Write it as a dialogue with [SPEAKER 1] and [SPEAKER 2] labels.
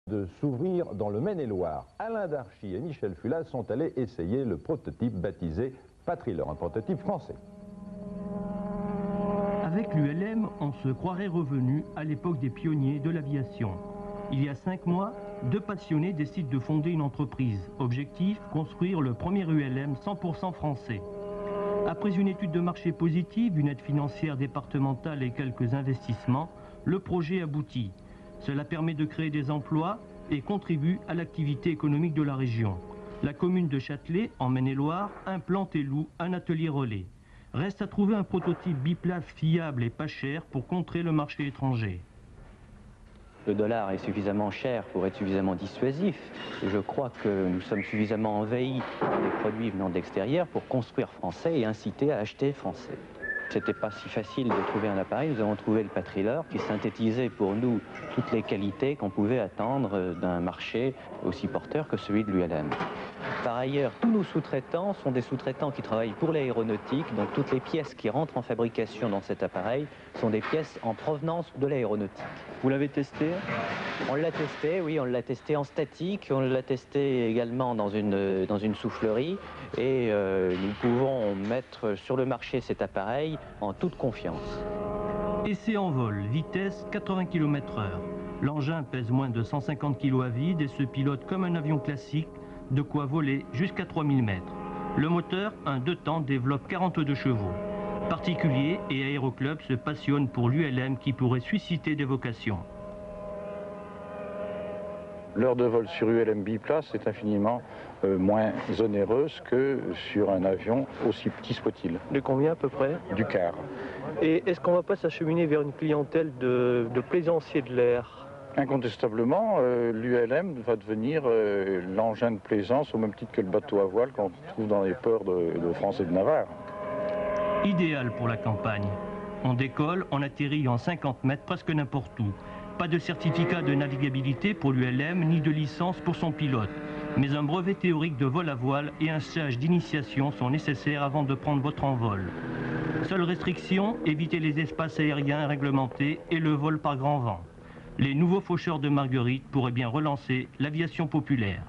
[SPEAKER 1] De s'ouvrir dans le Maine-et-Loire. Alain Darchy et Michel Fulas sont allés essayer le prototype baptisé Patrilleur, un prototype français.
[SPEAKER 2] Avec l'ULM, on se croirait revenu à l'époque des pionniers de l'aviation. Il y a 5 mois, 2 passionnés décident de fonder une entreprise. Objectif, construire le premier ULM 100% français. Après une étude de marché positive, une aide financière départementale et quelques investissements, le projet aboutit. Cela permet de créer des emplois et contribue à l'activité économique de la région. La commune de Châtelet, en Maine-et-Loire, implante et loue un atelier relais. Reste à trouver un prototype biplace fiable et pas cher pour contrer le marché étranger.
[SPEAKER 3] Le dollar est suffisamment cher pour être suffisamment dissuasif. Et je crois que nous sommes suffisamment envahis par des produits venant de l'extérieur pour construire français et inciter à acheter français. C'était pas si facile de trouver un appareil. Nous avons trouvé le Patrilleur qui synthétisait pour nous toutes les qualités qu'on pouvait attendre d'un marché aussi porteur que celui de l'ULM. Par ailleurs, tous nos sous-traitants sont des sous-traitants qui travaillent pour l'aéronautique, donc toutes les pièces qui rentrent en fabrication dans cet appareil sont des pièces en provenance de l'aéronautique.
[SPEAKER 4] Vous l'avez testé?
[SPEAKER 3] On l'a testé, oui, on l'a testé en statique, on l'a testé également dans une soufflerie et nous pouvons mettre sur le marché cet appareil en toute confiance.
[SPEAKER 2] Essai en vol, vitesse 80 km/h. L'engin pèse moins de 150 kg à vide et se pilote comme un avion classique, de quoi voler jusqu'à 3000 mètres. Le moteur, un 2 temps, développe 42 chevaux. Particuliers et aéroclubs se passionnent pour l'ULM qui pourrait susciter des vocations.
[SPEAKER 5] L'heure de vol sur ULM biplace est infiniment moins onéreuse que sur un avion aussi petit soit-il.
[SPEAKER 4] De combien à peu près?
[SPEAKER 5] Du quart.
[SPEAKER 4] Et est-ce qu'on ne va pas s'acheminer vers une clientèle de plaisanciers de l'air?
[SPEAKER 5] Incontestablement, l'ULM va devenir l'engin de plaisance au même titre que le bateau à voile qu'on trouve dans les ports de France et de Navarre.
[SPEAKER 2] Idéal pour la campagne. On décolle, on atterrit en 50 mètres presque n'importe où. Pas de certificat de navigabilité pour l'ULM ni de licence pour son pilote. Mais un brevet théorique de vol à voile et un stage d'initiation sont nécessaires avant de prendre votre envol. Seule restriction, éviter les espaces aériens réglementés et le vol par grand vent. Les nouveaux faucheurs de Marguerite pourraient bien relancer l'aviation populaire.